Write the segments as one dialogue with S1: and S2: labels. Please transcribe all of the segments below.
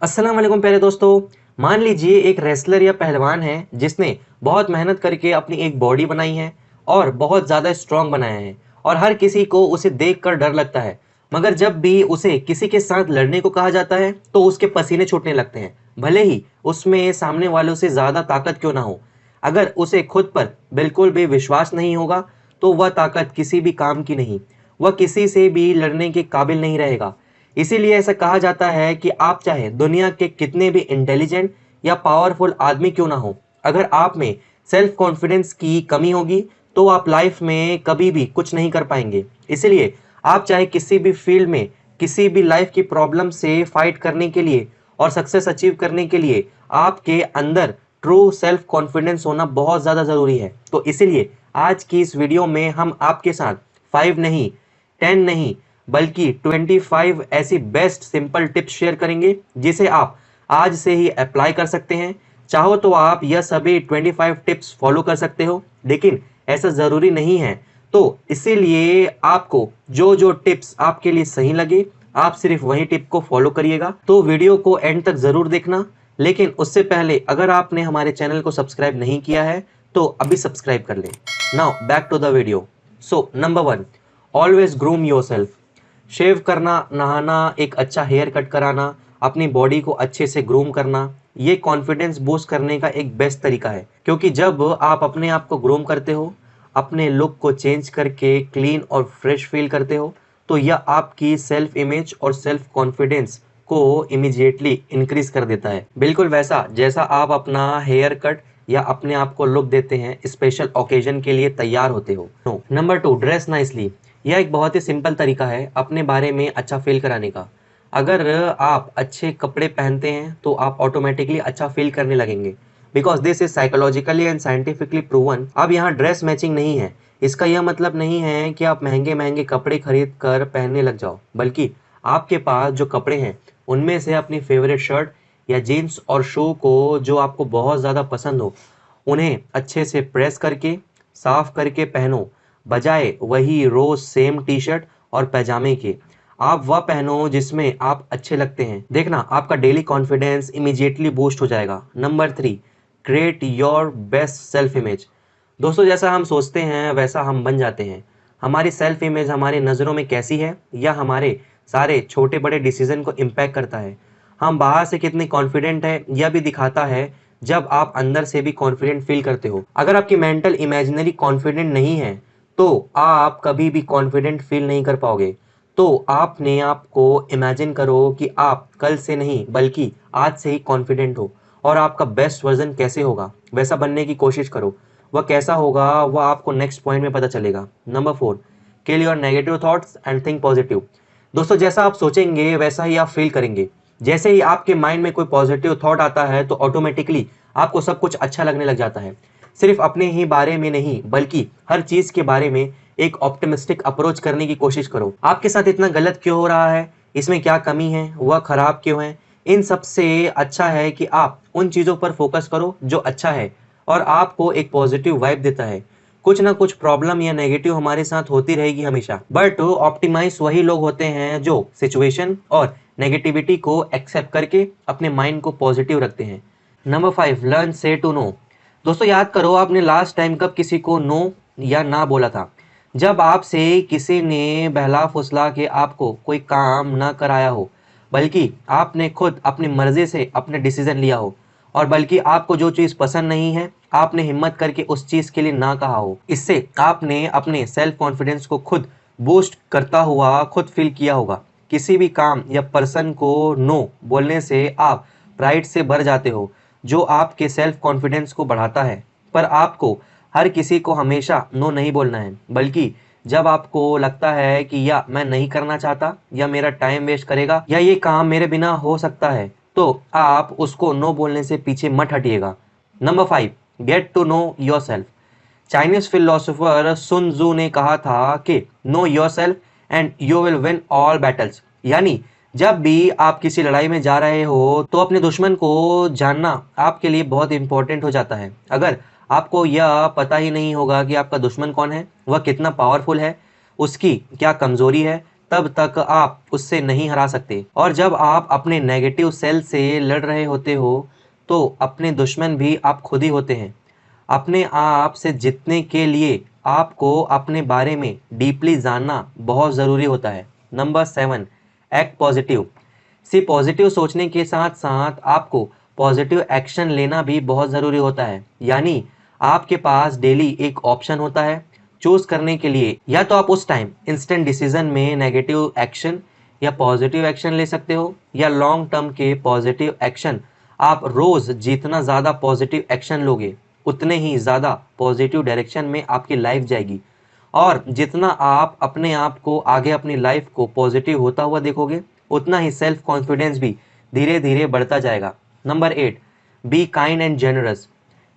S1: अस्सलाम वालेकुम प्यारे दोस्तों। मान लीजिए एक रेसलर या पहलवान है जिसने बहुत मेहनत करके अपनी एक बॉडी बनाई है और बहुत ज़्यादा स्ट्रांग बनाया है और हर किसी को उसे देखकर डर लगता है। मगर जब भी उसे किसी के साथ लड़ने को कहा जाता है तो उसके पसीने छूटने लगते हैं, भले ही उसमें सामने वालों से ज़्यादा ताकत क्यों ना हो। अगर उसे खुद पर बिल्कुल भी विश्वास नहीं होगा तो वह ताकत किसी भी काम की नहीं, वह किसी से भी लड़ने के काबिल नहीं रहेगा। इसीलिए ऐसा कहा जाता है कि आप चाहे दुनिया के कितने भी इंटेलिजेंट या पावरफुल आदमी क्यों ना हो, अगर आप में सेल्फ कॉन्फिडेंस की कमी होगी तो आप लाइफ में कभी भी कुछ नहीं कर पाएंगे। इसलिए आप चाहे किसी भी फील्ड में किसी भी लाइफ की प्रॉब्लम से फाइट करने के लिए और सक्सेस अचीव करने के लिए आपके अंदर ट्रू सेल्फ कॉन्फिडेंस होना बहुत ज़्यादा ज़रूरी है। तो इसीलिए आज की इस वीडियो में हम आपके साथ 5 नहीं, 10 नहीं, बल्कि 25 ऐसी बेस्ट सिंपल टिप्स शेयर करेंगे जिसे आप आज से ही अप्लाई कर सकते हैं। चाहो तो आप यह सभी 25 टिप्स फॉलो कर सकते हो, लेकिन ऐसा ज़रूरी नहीं है। तो इसीलिए आपको जो जो टिप्स आपके लिए सही लगे आप सिर्फ वही टिप को फॉलो करिएगा। तो वीडियो को एंड तक ज़रूर देखना, लेकिन उससे पहले अगर आपने हमारे चैनल को सब्सक्राइब नहीं किया है तो अभी सब्सक्राइब कर लें। Now back to the video. So number 1, always groom yourself. Shave करना, नहाना, एक अच्छा हेयर कट कराना, अपनी बॉडी को अच्छे से ग्रूम करना, ये कॉन्फिडेंस बूस्ट करने का एक बेस्ट तरीका है। क्योंकि जब आप अपने आप को ग्रूम करते हो, अपने लुक को चेंज करके क्लीन और फ्रेश फील करते हो, तो यह आपकी सेल्फ इमेज और सेल्फ कॉन्फिडेंस को इमीडिएटली इंक्रीज कर देता है। बिल्कुल वैसा जैसा आप अपना हेयर कट या अपने आप को लुक देते हैं स्पेशल ओकेजन के लिए तैयार होते हो। Number 2, dress nicely. यह एक बहुत ही सिंपल तरीका है अपने बारे में अच्छा फील कराने का। अगर आप अच्छे कपड़े पहनते हैं तो आप ऑटोमेटिकली अच्छा फील करने लगेंगे, because this is psychologically and scientifically proven. अब यहाँ ड्रेस मैचिंग नहीं है, इसका यह मतलब नहीं है कि आप महंगे महंगे कपड़े खरीद कर पहनने लग जाओ, बल्कि आपके पास जो कपड़े हैं उनमें से अपनी फेवरेट शर्ट या जीन्स और शू को जो आपको बहुत ज़्यादा पसंद हो उन्हें अच्छे से प्रेस करके साफ करके पहनो, बजाय वही रोज सेम टी शर्ट और पैजामे के। आप वह पहनो जिसमें आप अच्छे लगते हैं। देखना आपका डेली कॉन्फिडेंस इमीडिएटली बूस्ट हो जाएगा। Number 3, create your best self image. दोस्तों, जैसा हम सोचते हैं वैसा हम बन जाते हैं। हमारी सेल्फ इमेज हमारी नज़रों में कैसी है या हमारे सारे छोटे बड़े डिसीजन को इम्पैक्ट करता है। हम बाहर से कितने कॉन्फिडेंट है यह भी दिखाता है जब आप अंदर से भी कॉन्फिडेंट फील करते हो। अगर आपकी मेंटल इमेजिनरी कॉन्फिडेंट नहीं है तो आप कभी भी कॉन्फिडेंट फील नहीं कर पाओगे। तो आपने आपको इमेजिन करो कि आप कल से नहीं बल्कि आज से ही कॉन्फिडेंट हो और आपका बेस्ट वर्जन कैसे होगा वैसा बनने की कोशिश करो। वह कैसा होगा वह आपको नेक्स्ट पॉइंट में पता चलेगा। Number 4, kill your negative thoughts and think positive. दोस्तों, जैसा आप सोचेंगे वैसा ही आप फील करेंगे। जैसे ही आपके माइंड में कोई पॉजिटिव थॉट आता है तो ऑटोमेटिकली आपको सब कुछ अच्छा लगने लग जाता है। सिर्फ अपने ही बारे में नहीं बल्कि हर चीज के बारे में एक ऑप्टिमिस्टिक अप्रोच करने की कोशिश करो। आपके साथ इतना गलत क्यों हो रहा है, इसमें क्या कमी है, वह खराब क्यों है, इन सब से अच्छा है कि आप उन चीज़ों पर फोकस करो जो अच्छा है और आपको एक पॉजिटिव वाइब देता है। कुछ ना कुछ प्रॉब्लम या नेगेटिव हमारे साथ होती रहेगी हमेशा, बट ऑप्टिमाइज वही लोग होते हैं जो सिचुएशन और नेगेटिविटी को एक्सेप्ट करके अपने माइंड को पॉजिटिव रखते हैं। नंबर 5, लर्न से टू नो। दोस्तों, याद करो आपने लास्ट टाइम कब किसी को नो या ना बोला था। जब आपसे किसी ने बहला फुसला के आपको कोई काम ना कराया हो, बल्कि आपने खुद अपनी मर्जी से अपने डिसीजन लिया हो, और बल्कि आपको जो चीज़ पसंद नहीं है आपने हिम्मत करके उस चीज़ के लिए ना कहा हो। इससे आपने अपने सेल्फ कॉन्फिडेंस को खुद बूस्ट करता हुआ खुद फील किया होगा। किसी भी काम या पर्सन को नो बोलने से आप प्राइड से भर जाते हो जो आपके सेल्फ कॉन्फिडेंस को बढ़ाता है। पर आपको हर किसी को हमेशा नो नहीं बोलना है, बल्कि जब आपको लगता है कि या मैं नहीं करना चाहता या मेरा टाइम वेस्ट करेगा या ये काम मेरे बिना हो सकता है, तो आप उसको नो बोलने से पीछे मत हटिएगा। Number 5, get to know yourself. Chinese philosopher Sun Tzu ने कहा था कि know yourself and you will win all battles. यानी जब भी आप किसी लड़ाई में जा रहे हो तो अपने दुश्मन को जानना आपके लिए बहुत इंपॉर्टेंट हो जाता है। अगर आपको यह पता ही नहीं होगा कि आपका दुश्मन कौन है, वह कितना पावरफुल है, उसकी क्या कमजोरी है, तब तक आप उससे नहीं हरा सकते। और जब आप अपने नेगेटिव सेल से लड़ रहे होते हो तो अपने दुश्मन भी आप खुद ही होते हैं। अपने आप से जीतने के लिए आपको अपने बारे में डीपली जानना बहुत ज़रूरी होता है। Number 7, act positive. पॉजिटिव सोचने के साथ साथ आपको पॉजिटिव एक्शन लेना भी बहुत ज़रूरी होता है। यानी आपके पास डेली एक ऑप्शन होता है चूज करने के लिए। या तो आप उस टाइम इंस्टेंट डिसीजन में नेगेटिव एक्शन या पॉजिटिव एक्शन ले सकते हो, या लॉन्ग टर्म के पॉजिटिव एक्शन। आप रोज जितना ज़्यादा पॉजिटिव एक्शन लोगे उतने ही ज़्यादा पॉजिटिव डायरेक्शन में आपकी लाइफ जाएगी। और जितना आप अपने आप को आगे अपनी लाइफ को पॉजिटिव होता हुआ देखोगे उतना ही सेल्फ कॉन्फिडेंस भी धीरे धीरे बढ़ता जाएगा। Number 8, be kind and generous.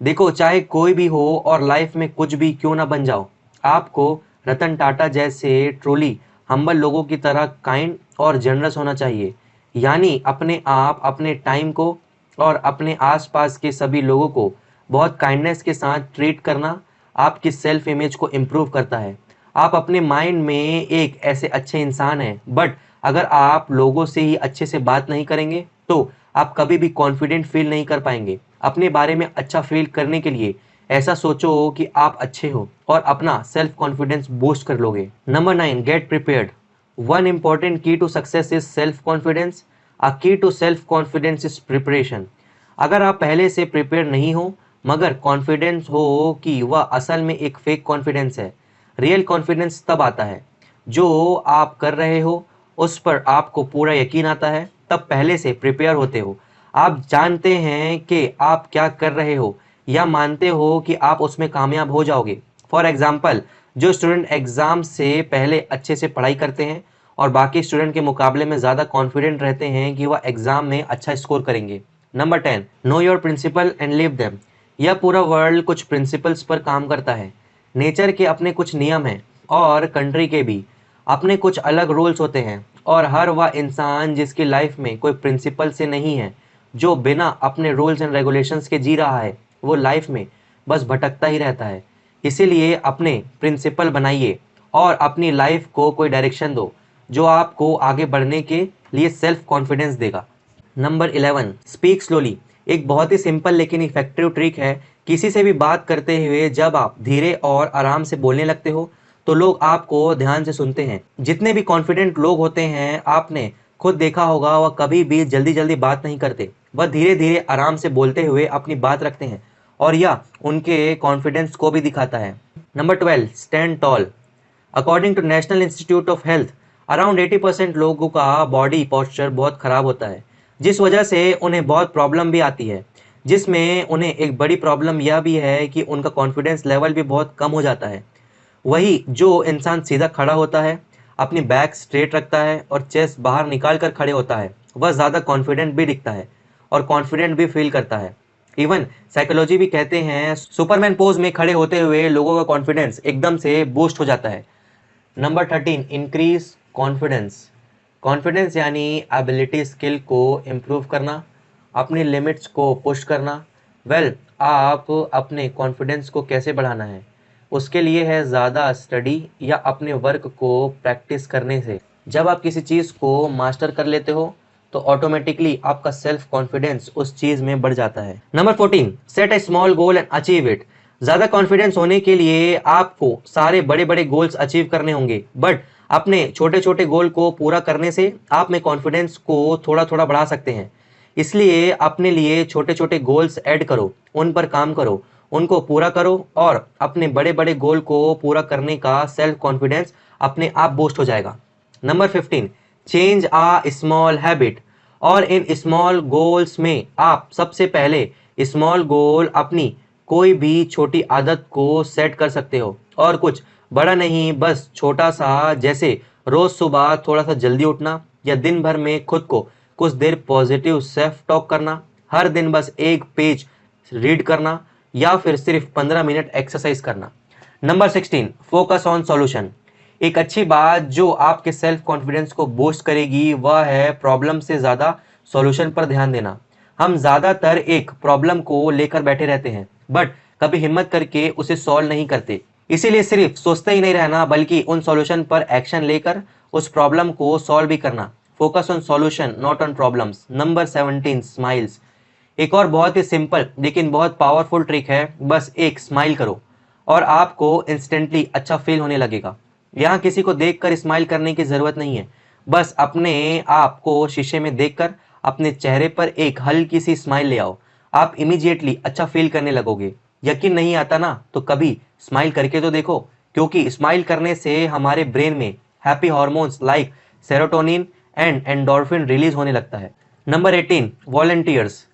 S1: देखो, चाहे कोई भी हो और लाइफ में कुछ भी क्यों ना बन जाओ, आपको रतन टाटा जैसे ट्रूली हम्बल लोगों की तरह काइंड और जनरस होना चाहिए। यानी अपने आप, अपने टाइम को और अपने आसपास के सभी लोगों को बहुत काइंडनेस के साथ ट्रीट करना आपकी सेल्फ इमेज को इम्प्रूव करता है। आप अपने माइंड में एक ऐसे अच्छे इंसान हैं, बट अगर आप लोगों से ही अच्छे से बात नहीं करेंगे तो आप कभी भी कॉन्फिडेंट फील नहीं कर पाएंगे। अपने बारे में अच्छा फील करने के लिए ऐसा सोचो कि आप अच्छे हो और अपना सेल्फ कॉन्फिडेंस बूस्ट कर लोगे। Number 9, get prepared. One important key to success is self confidence. A key to self confidence is preparation. अगर आप पहले से प्रिपेयर नहीं हो मगर कॉन्फिडेंस हो कि वह असल में एक फेक कॉन्फिडेंस है। रियल कॉन्फिडेंस तब आता है जो आप कर रहे हो उस पर आपको पूरा यकीन आता है, तब पहले से प्रिपेयर होते हो। आप जानते हैं कि आप क्या कर रहे हो या मानते हो कि आप उसमें कामयाब हो जाओगे। फॉर एग्जाम्पल, जो स्टूडेंट एग्जाम से पहले अच्छे से पढ़ाई करते हैं और बाकी स्टूडेंट के मुकाबले में ज़्यादा कॉन्फिडेंट रहते हैं कि वह एग्जाम में अच्छा स्कोर करेंगे। Number 10, know your principle and live them. यह पूरा वर्ल्ड कुछ प्रिंसिपल्स पर काम करता है। नेचर के अपने कुछ नियम हैं और कंट्री के भी अपने कुछ अलग रूल्स होते हैं। और हर वह इंसान जिसकी लाइफ में कोई प्रिंसिपल से नहीं है, जो बिना अपने रूल्स एंड रेगुलेशंस के जी रहा है, वो लाइफ में बस भटकता ही रहता है। इसीलिए अपने प्रिंसिपल बनाइए और अपनी लाइफ को कोई डायरेक्शन दो जो आपको आगे बढ़ने के लिए सेल्फ कॉन्फिडेंस देगा। Number 11, speak slowly. एक बहुत ही सिंपल लेकिन इफेक्टिव ट्रिक है। किसी से भी बात करते हुए जब आप धीरे और आराम से बोलने लगते हो तो लोग आपको ध्यान से सुनते हैं। जितने भी कॉन्फिडेंट लोग होते हैं, आपने खुद देखा होगा, वह कभी भी जल्दी जल्दी बात नहीं करते। वह धीरे धीरे आराम से बोलते हुए अपनी बात रखते हैं और यह उनके कॉन्फिडेंस को भी दिखाता है। Number 12, stand tall. According to National Institute of Health, around 80% लोगों का बॉडी पोस्चर बहुत खराब होता है, जिस वजह से उन्हें बहुत प्रॉब्लम भी आती है। जिसमें उन्हें एक बड़ी प्रॉब्लम यह भी है कि उनका कॉन्फिडेंस लेवल भी बहुत कम हो जाता है। वही जो इंसान सीधा खड़ा होता है, अपनी बैक स्ट्रेट रखता है और चेस्ट बाहर निकाल कर खड़े होता है, वह ज़्यादा कॉन्फिडेंट भी दिखता है और कॉन्फिडेंट भी फील करता है। इवन साइकोलॉजी भी कहते हैं सुपरमैन पोज में खड़े होते हुए लोगों का कॉन्फिडेंस एकदम से बूस्ट हो जाता है। Number 13, increase confidence. कॉन्फिडेंस यानी एबिलिटी, स्किल को इम्प्रूव करना, अपनी लिमिट्स को पुश करना। आप अपने कॉन्फिडेंस को कैसे बढ़ाना है? उसके लिए है ज़्यादा स्टडी या अपने वर्क को प्रैक्टिस करने से। जब आप किसी चीज़ को मास्टर कर लेते हो तो ऑटोमेटिकली आपका सेल्फ कॉन्फिडेंस उस चीज़ में बढ़ जाता है। Number 14, set A small goal and achieve it. ज़्यादा कॉन्फिडेंस होने के लिए आपको सारे बड़े बड़े गोल्स अचीव करने होंगे, बट अपने छोटे छोटे गोल को पूरा करने से आप में कॉन्फिडेंस को थोड़ा थोड़ा बढ़ा सकते हैं। इसलिए अपने लिए छोटे छोटे गोल्स ऐड करो, उन पर काम करो, उनको पूरा करो और अपने बड़े बड़े गोल को पूरा करने का सेल्फ कॉन्फिडेंस अपने आप बूस्ट हो जाएगा। नंबर 15, चेंज आ स्मॉल हैबिट। और इन स्मॉल गोल्स में आप सबसे पहले स्मॉल गोल अपनी कोई भी छोटी आदत को सेट कर सकते हो, और कुछ बड़ा नहीं, बस छोटा सा, जैसे रोज सुबह थोड़ा सा जल्दी उठना या दिन भर में खुद को कुछ देर पॉजिटिव सेल्फ टॉक करना, हर दिन बस एक पेज रीड करना या फिर सिर्फ 15 मिनट एक्सरसाइज करना। Number 16, focus on solution. एक अच्छी बात जो आपके सेल्फ कॉन्फिडेंस को बूस्ट करेगी वह है प्रॉब्लम से ज़्यादा सॉल्यूशन पर ध्यान देना। हम ज़्यादातर एक प्रॉब्लम को लेकर बैठे रहते हैं बट कभी हिम्मत करके उसे सॉल्व नहीं करते। इसीलिए सिर्फ सोचते ही नहीं रहना बल्कि उन सॉल्यूशन पर एक्शन लेकर उस प्रॉब्लम को सॉल्व भी करना। Focus on solution not on problems. Number 17, smiles. एक और बहुत ही सिंपल लेकिन बहुत पावरफुल ट्रिक है, बस एक स्माइल करो और आपको इंस्टेंटली अच्छा फील होने लगेगा। यहाँ किसी को देखकर स्माइल करने की जरूरत नहीं है, बस अपने आप को शीशे में देखकर अपने चेहरे पर एक हल्की सी स्माइल ले आओ। आप इमीडिएटली अच्छा फील करने लगोगे। यकीन नहीं आता ना, तो कभी स्माइल करके तो देखो, क्योंकि स्माइल करने से हमारे ब्रेन में happy hormones like serotonin and endorphin release होने लगता है। Number 18, volunteers.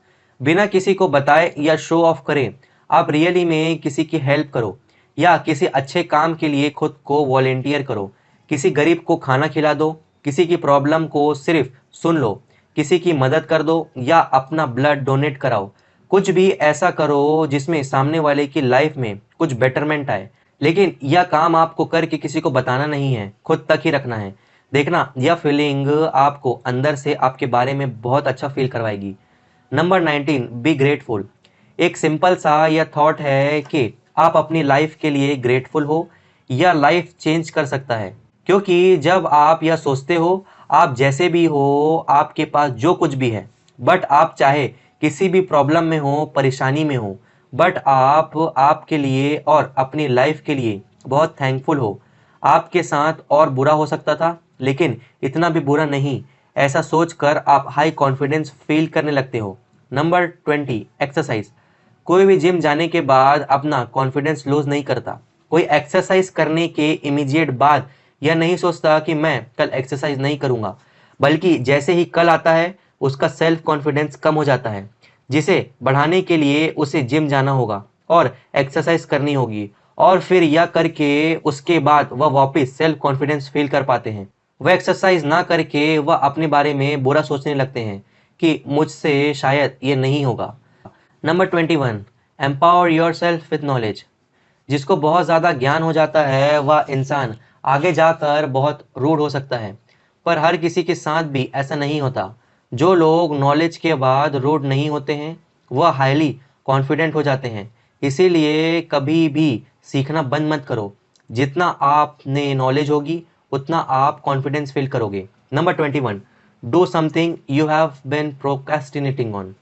S1: बिना किसी को बताए या शो ऑफ करे आप रियली में किसी की हेल्प करो या किसी अच्छे काम के लिए खुद को वॉलंटियर करो। किसी गरीब को खाना खिला दो, किसी की प्रॉब्लम को सिर्फ सुन लो, किसी की मदद कर दो या अपना ब्लड डोनेट कराओ। कुछ भी ऐसा करो जिसमें सामने वाले की लाइफ में कुछ बेटरमेंट आए। लेकिन यह काम आपको करके किसी को बताना नहीं है, खुद तक ही रखना है। देखना, यह फीलिंग आपको अंदर से आपके बारे में बहुत अच्छा फील करवाएगी। Number 19, be grateful. एक सिंपल सा यह थॉट है कि आप अपनी लाइफ के लिए ग्रेटफुल हो, यह लाइफ चेंज कर सकता है। क्योंकि जब आप यह सोचते हो, आप जैसे भी हो, आपके पास जो कुछ भी है, बट आप चाहे किसी भी प्रॉब्लम में हो, परेशानी में हो, बट आप आपके लिए और अपनी लाइफ के लिए बहुत थैंकफुल हो। आपके साथ और बुरा हो सकता था, लेकिन इतना भी बुरा नहीं। ऐसा सोचकर आप हाई कॉन्फिडेंस फील करने लगते हो। Number 20, exercise. कोई भी जिम जाने के बाद अपना कॉन्फिडेंस लूज नहीं करता। कोई एक्सरसाइज करने के इमीडिएट बाद यह नहीं सोचता कि मैं कल एक्सरसाइज नहीं करूंगा, बल्कि जैसे ही कल आता है उसका सेल्फ कॉन्फिडेंस कम हो जाता है, जिसे बढ़ाने के लिए उसे जिम जाना होगा और एक्सरसाइज करनी होगी, और फिर यह करके उसके बाद वह वापस सेल्फ कॉन्फिडेंस फील कर पाते हैं। वह एक्सरसाइज ना करके वह अपने बारे में बुरा सोचने लगते हैं कि मुझसे शायद ये नहीं होगा। Number 21, empower your self with knowledge. जिसको बहुत ज़्यादा ज्ञान हो जाता है वह इंसान आगे जाकर बहुत रूड हो सकता है, पर हर किसी के साथ भी ऐसा नहीं होता। जो लोग नॉलेज के बाद रूड नहीं होते हैं वह हाईली कॉन्फिडेंट हो जाते हैं। इसीलिए कभी भी सीखना बंद मत करो। जितना आपने नॉलेज होगी उतना आप कॉन्फिडेंस फील करोगे। Number 21, do something you have been procrastinating on.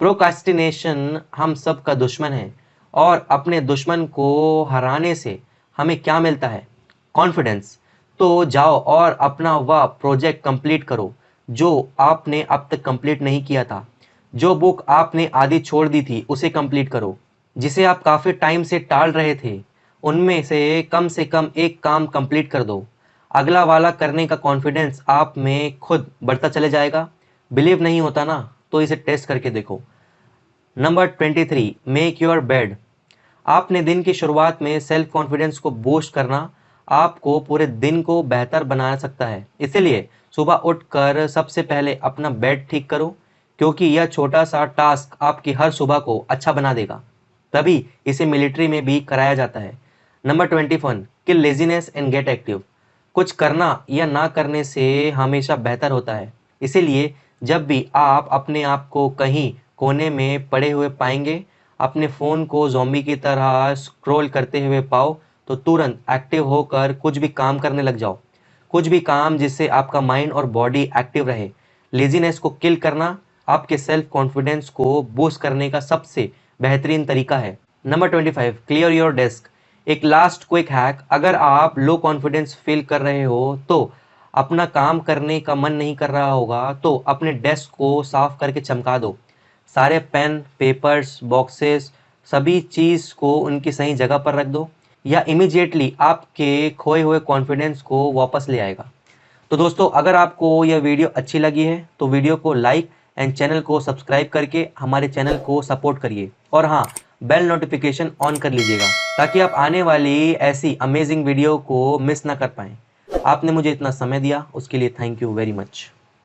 S1: Procrastination हम सब का दुश्मन है, और अपने दुश्मन को हराने से हमें क्या मिलता है? कॉन्फिडेंस। तो जाओ और अपना वह प्रोजेक्ट कंप्लीट करो जो आपने अब तक कंप्लीट नहीं किया था। जो बुक आपने आधी छोड़ दी थी उसे कंप्लीट करो। जिसे आप काफ़ी टाइम से टाल रहे थे उनमें से कम एक काम कंप्लीट कर दो। अगला वाला करने का कॉन्फिडेंस आप में खुद बढ़ता चले जाएगा। बिलीव नहीं होता ना, तो इसे टेस्ट करके देखो। Number 23, make your bed. आपने दिन की शुरुआत में सेल्फ कॉन्फिडेंस को बूस्ट करना आपको पूरे दिन को बेहतर बना सकता है। इसीलिए सुबह उठकर सबसे पहले अपना बेड ठीक करो, क्योंकि यह छोटा सा टास्क आपकी हर सुबह को अच्छा बना देगा। तभी इसे मिलिट्री में भी कराया जाता है। Number 21, kill laziness and gate active. कुछ करना या ना करने से हमेशा बेहतर होता है। इसीलिए जब भी आप अपने आप को कहीं कोने में पड़े हुए पाएंगे, अपने फ़ोन को ज़ॉम्बी की तरह स्क्रॉल करते हुए पाओ, तो तुरंत एक्टिव होकर कुछ भी काम करने लग जाओ। कुछ भी काम जिससे आपका माइंड और बॉडी एक्टिव रहे। लेजीनेस को किल करना आपके सेल्फ कॉन्फिडेंस को बूस्ट करने का सबसे बेहतरीन तरीका है। Number 25, clear your desk. एक लास्ट क्विक हैक, अगर आप लो कॉन्फिडेंस फील कर रहे हो, तो अपना काम करने का मन नहीं कर रहा होगा, तो अपने डेस्क को साफ करके चमका दो। सारे पेन, पेपर्स, बॉक्सेस, सभी चीज़ को उनकी सही जगह पर रख दो, या इमीडिएटली आपके खोए हुए कॉन्फिडेंस को वापस ले आएगा। तो दोस्तों, अगर आपको यह वीडियो अच्छी लगी है तो वीडियो को लाइक एंड चैनल को सब्सक्राइब करके हमारे चैनल को सपोर्ट करिए, और हाँ, बेल नोटिफिकेशन ऑन कर लीजिएगा ताकि आप आने वाली ऐसी अमेजिंग वीडियो को मिस ना कर पाएँ। आपने मुझे इतना समय दिया उसके लिए थैंक यू वेरी मच।